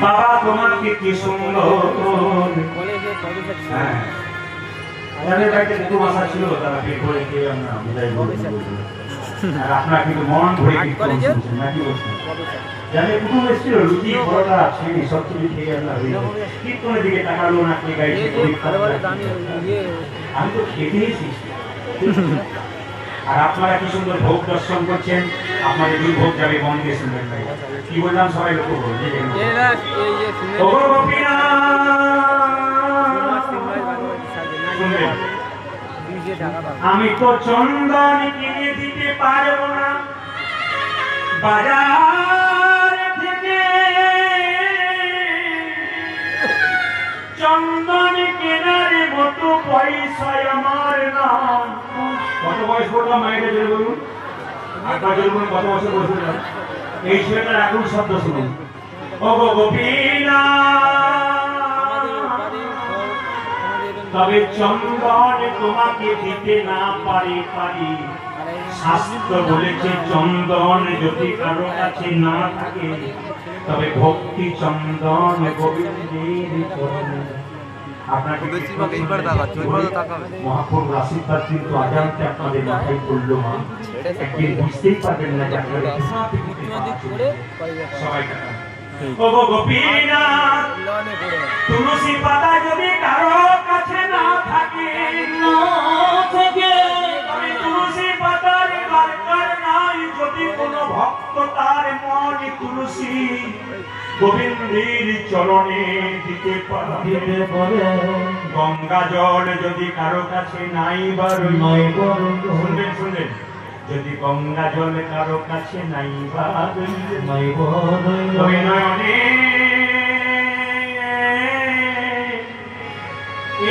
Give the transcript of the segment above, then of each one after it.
বাবা তোমাকে কি সুন্দর। হ্যাঁ যাদের বাড়িতে কুটুম আসা ছিল তারা পেট ভরে খেয়ে আমরা বিদায় বলছিলাম। আর আপনারা কিন্তু মন ভরে কীর্তন শুনছেন নাকি বলছেন? যাদের কুটুম এসেছিল রুটি পরোটা ছিনি সব কিছু খেয়ে আমরা কীর্তনের দিকে তাকালো না, কে গাইছে আমি তো খেতেই এসেছি। আর আপনারা কি সুন্দর ভোগ দর্শন করছেন, আপনাদের দুই ভোগ যাবে মন দিয়ে শুনবেন ভাই। কি বললাম সবাই লক্ষ্য করুন। আমি তো চন্দন কিনে দিতে পারবো না বাজার থেকে, চন্দন কেনার মতো পয়সা আমার না। কত বয়স বললাম মায়েরা জোরে বলুন, একবার জোরে বলুন কত বছর বলছিলাম। এই ছেলেটার এখন শব্দ শুনুন। ও গো গোপীনা তবে চন্দন তোমাকে দিতে না পারি শাস্ত্র বলেছে চন্দন যদি কারো কাছে না থাকে তবে ভক্তি চন্দন গোবিন্দের চরণে। আপনাকে মহাপ্রভুর আশীর্বাদ কিন্তু আজানতে আপনাদের মাথায় পড়লো মা, একদিন বুঝতেই পারবেন না যে আপনাদের সবাই তুলসী পাতা যদি কারো কাছে না থাকে তুলসী পাতার দরকার নাই, যদি কোনো ভক্ত তার মন তুলসী গোবিন্দের চরণে দিতে পারে। গঙ্গা জল যদি কারো কাছে নাই বা শুনবেন শুনবেন, যদি গঙ্গা জল কারো কাছে নাই বা নয়নে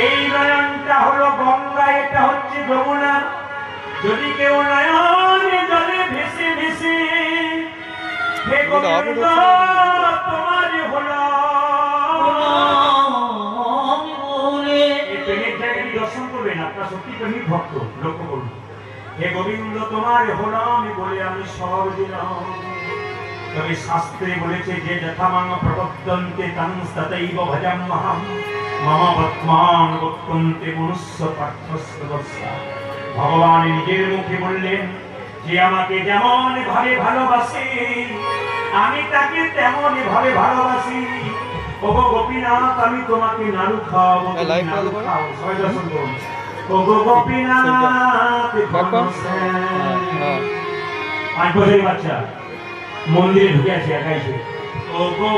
এই নয়নটা হলো গঙ্গা, এটা হচ্ছে যমুনা। যদি কেউ নয়ন জলে ভেসে ভেসে তোমার হলো প্রেমের জায়গাটি দর্শন করবেন, আপনার সত্যি প্রেমিক ভক্ত লক্ষ্য করুন। হে গোবিন্দ তোমার হলাম বলে আমি সব দিলাম। তবে শাস্ত্রে বলেছে যে যথামাং প্রবর্তন্তে তাং তথৈব ভজাম্যহম মম বর্তমান বর্তন্তে মনুষ্য পার্থস্বদস্যা। ভগবান নিজের মুখে বললেন যে আমাকে যেমন ভাবে ভালোবাসে আমি তাকে তেমন ভাবে ভালোবাসি। ওগো গোপীনাথ আমি তোমাকে নাড়ু খাওয়াবো, সবাই দর্শন করুন। ওগো গোপীনাথ 5 বছরের বাচ্চা মন্দিরে ঢুকে আছে একাই। ওগো